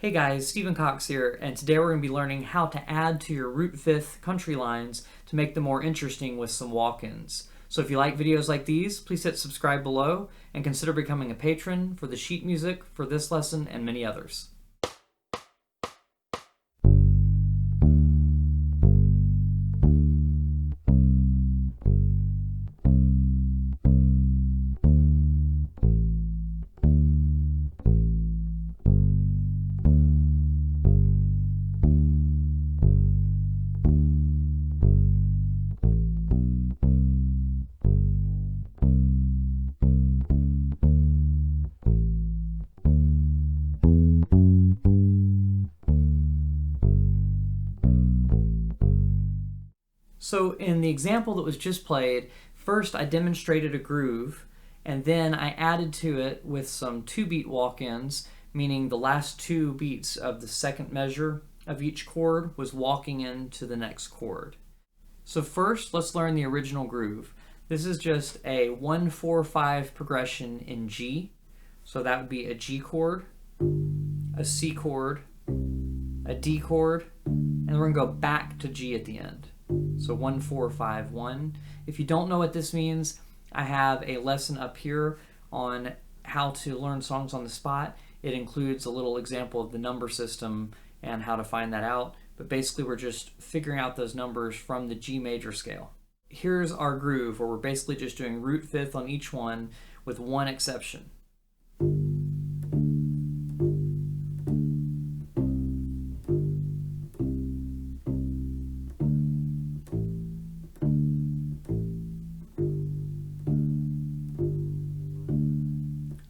Hey guys, Stephen Cox here, and today we're going to be learning how to add to your root fifth country lines to make them more interesting with some walk-ins. So if you like videos like these, please hit subscribe below and consider becoming a patron for the sheet music for this lesson and many others. So in the example that was just played, first I demonstrated a groove, and then I added to it with some 2-beat walk-ins, meaning the last 2 beats of the second measure of each chord was walking into the next chord. So first, let's learn the original groove. This is just a 1-4-5 progression in G. So that would be a G chord, a C chord, a D chord, and we're going to go back to G at the end. So 1-4-5-1. If you don't know what this means, I have a lesson up here on how to learn songs on the spot. It includes a little example of the number system and how to find that out. But basically we're just figuring out those numbers from the G major scale. Here's our groove where we're basically just doing root fifth on each one with one exception.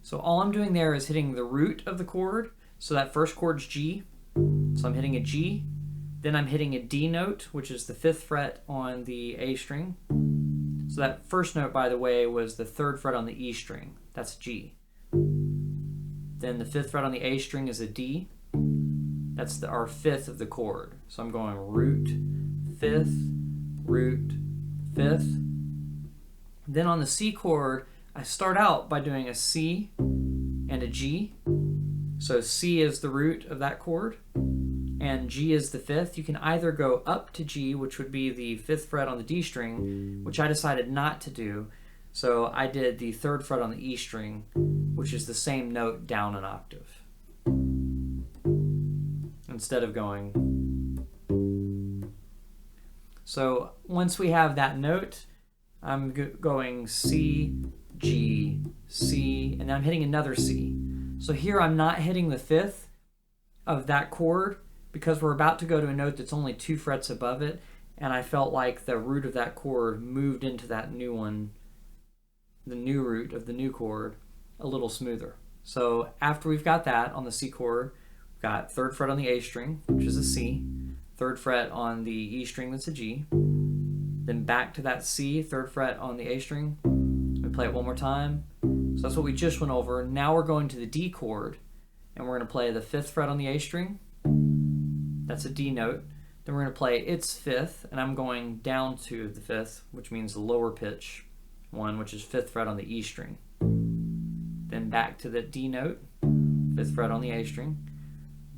So all I'm doing there is hitting the root of the chord. So that first chord's G. So I'm hitting a G. Then I'm hitting a D note, which is the 5th fret on the A string. So that first note, by the way, was the 3rd fret on the E string. That's G. Then the 5th fret on the A string is a D. That's our 5th of the chord. So I'm going root, 5th, root, 5th. Then on the C chord, I start out by doing a C and a G. So C is the root of that chord, and G is the 5th. You can either go up to G, which would be the 5th fret on the D string, which I decided not to do. So I did the 3rd fret on the E string, which is the same note down an octave, instead of going. So once we have that note, I'm going C, G, C, and then I'm hitting another C. So here I'm not hitting the 5th of that chord because we're about to go to a note that's only 2 frets above it, and I felt like the root of that chord moved into that new one, the new root of the new chord, a little smoother. So after we've got that on the C chord, we've got 3rd fret on the A string, which is a C, 3rd fret on the E string, that's a G, then back to that C, 3rd fret on the A string. We play it one more time. So that's what we just went over. Now we're going to the D chord, and we're going to play the 5th fret on the A string. That's a D note. Then we're going to play its 5th, and I'm going down to the 5th, which means the lower pitch one, which is 5th fret on the E string. Then back to the D note, 5th fret on the A string.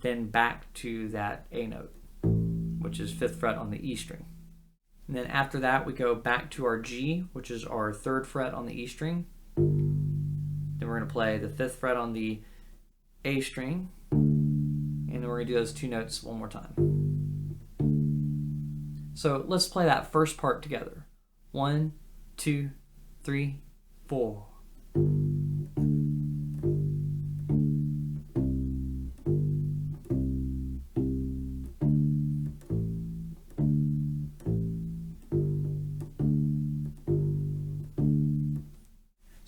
Then back to that A note, which is 5th fret on the E string. And then after that, we go back to our G, which is our 3rd fret on the E string. Then we're going to play the 5th fret on the A string, and then we're going to do those 2 notes one more time. So let's play that first part together. 1, 2, 3, 4.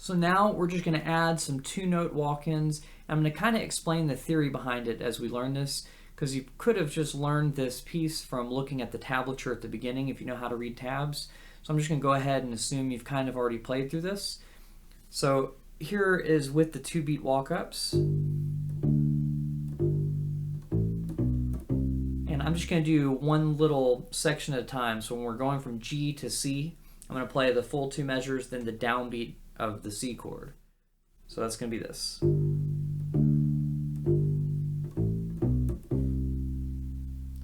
So now we're just going to add some 2-note walk-ins. I'm going to kind of explain the theory behind it as we learn this, because you could have just learned this piece from looking at the tablature at the beginning if you know how to read tabs. So I'm just going to go ahead and assume you've kind of already played through this. So here is with the 2-beat walk-ups. And I'm just going to do one little section at a time. So when we're going from G to C, I'm going to play the full 2 measures, then the downbeat of the C chord. So that's going to be this.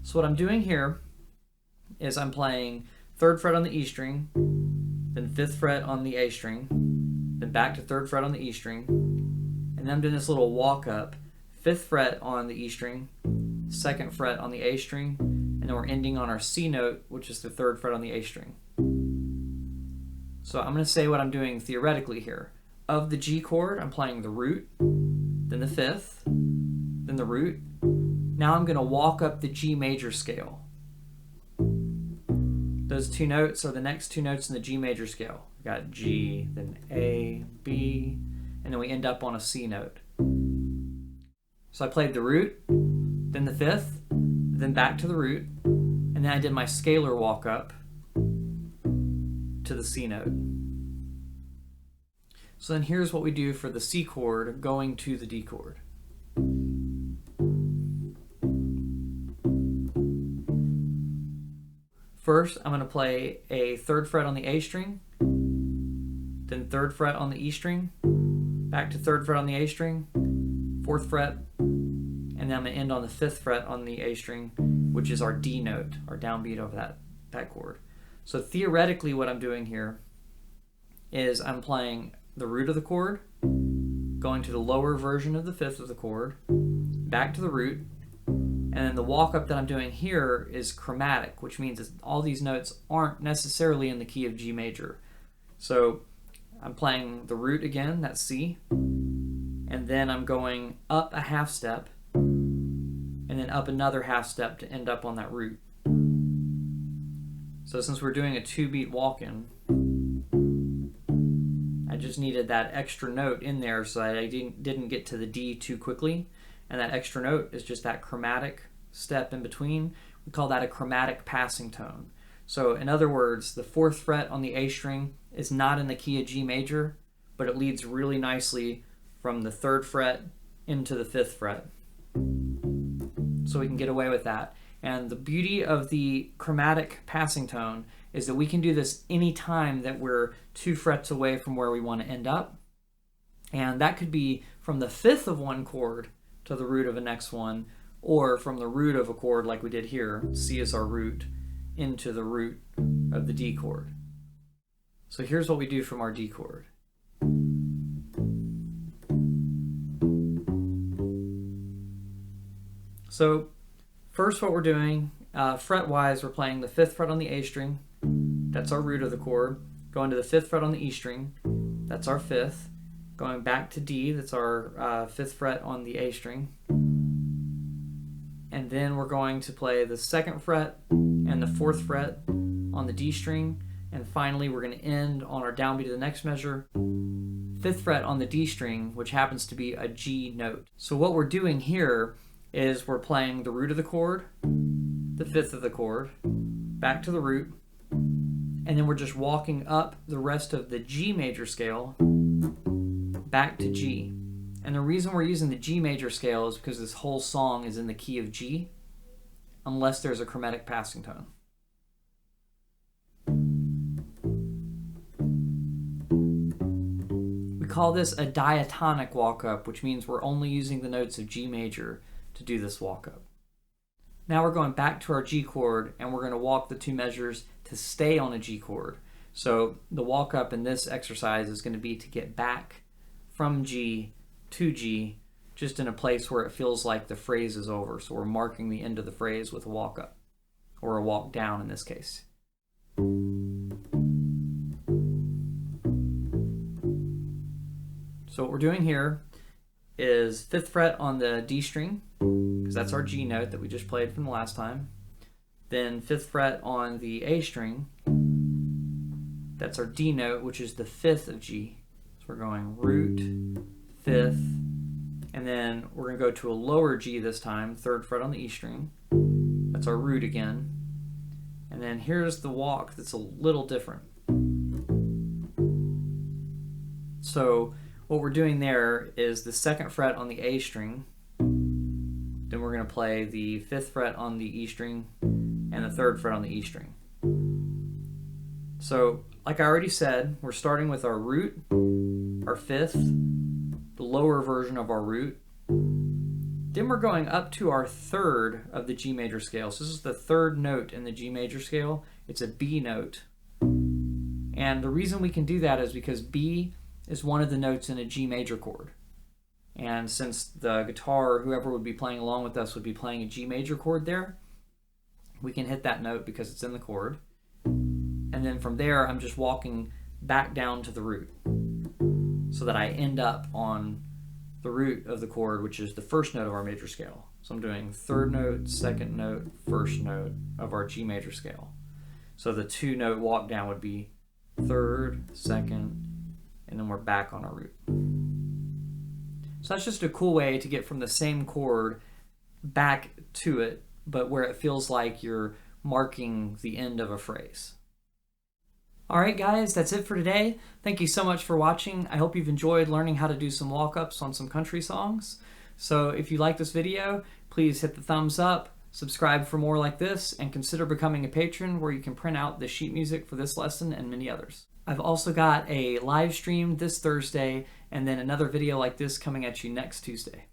So what I'm doing here is I'm playing 3rd fret on the E string, then 5th fret on the A string, then back to 3rd fret on the E string, and then I'm doing this little walk up, 5th fret on the E string, 2nd fret on the A string, and then we're ending on our C note, which is the 3rd fret on the A string. So I'm going to say what I'm doing theoretically here. Of the G chord, I'm playing the root, then the 5th, then the root. Now I'm going to walk up the G major scale. Those 2 notes are the next 2 notes in the G major scale. We've got G, then A, B, and then we end up on a C note. So I played the root, then the 5th, then back to the root, and then I did my scalar walk up to the C note. So then here's what we do for the C chord going to the D chord. First, I'm going to play a 3rd fret on the A string, then 3rd fret on the E string, back to 3rd fret on the A string, 4th fret, and then I'm going to end on the 5th fret on the A string, which is our D note, our downbeat of that chord. So theoretically what I'm doing here is I'm playing the root of the chord, going to the lower version of the 5th of the chord, back to the root, and then the walk up that I'm doing here is chromatic, which means that all these notes aren't necessarily in the key of G major. So I'm playing the root again, that's C, and then I'm going up a half step, and then up another half step to end up on that root. So since we're doing a 2-beat walk-in, I just needed that extra note in there so that I didn't get to the D too quickly. And that extra note is just that chromatic step in between. We call that a chromatic passing tone. So in other words, the 4th fret on the A string is not in the key of G major, but it leads really nicely from the 3rd fret into the 5th fret. So we can get away with that. And the beauty of the chromatic passing tone is that we can do this any time that we're 2 frets away from where we want to end up. And that could be from the 5th of one chord to the root of the next one, or from the root of a chord like we did here, C is our root, into the root of the D chord. So here's what we do from our D chord. So first what we're doing, fret-wise, we're playing the 5th fret on the A string, that's our root of the chord, going to the 5th fret on the E string, that's our 5th, going back to D, that's our 5th fret on the A string, and then we're going to play the 2nd fret and the 4th fret on the D string, and finally we're going to end on our downbeat of the next measure, 5th fret on the D string, which happens to be a G note. So what we're doing here is we're playing the root of the chord, the 5th of the chord, back to the root, and then we're just walking up the rest of the G major scale back to G. And the reason we're using the G major scale is because this whole song is in the key of G, unless there's a chromatic passing tone. We call this a diatonic walk-up, which means we're only using the notes of G major to do this walk-up. Now we're going back to our G chord, and we're going to walk the 2 measures to stay on a G chord. So the walk-up in this exercise is going to be to get back from G to G, just in a place where it feels like the phrase is over. So we're marking the end of the phrase with a walk-up, or a walk down in this case. So what we're doing here is 5th fret on the D string, because that's our G note that we just played from the last time. Then 5th fret on the A string, that's our D note, which is the 5th of G. So we're going root, 5th, and then we're going to go to a lower G this time, 3rd fret on the E string. That's our root again. And then here's the walk that's a little different. So what we're doing there is the 2nd fret on the A string, then we're going to play the 5th fret on the E string and the 3rd fret on the E string. So like I already said, we're starting with our root, our 5th, the lower version of our root, Then we're going up to our third of the G major scale. So this is the third note in the G major scale. It's a B note. And the reason we can do that is because B is one of the notes in a G major chord. And since the guitar, or whoever would be playing along with us, would be playing a G major chord there, we can hit that note because it's in the chord. And then from there, I'm just walking back down to the root so that I end up on the root of the chord, which is the first note of our major scale. So I'm doing third note, second note, first note of our G major scale. So the 2-note walk down would be third, second, and then we're back on our root. So that's just a cool way to get from the same chord back to it, but where it feels like you're marking the end of a phrase. All right, guys, that's it for today. Thank you so much for watching. I hope you've enjoyed learning how to do some walk-ups on some country songs. So if you like this video, please hit the thumbs up, subscribe for more like this, and consider becoming a patron where you can print out the sheet music for this lesson and many others. I've also got a live stream this Thursday and then another video like this coming at you next Tuesday.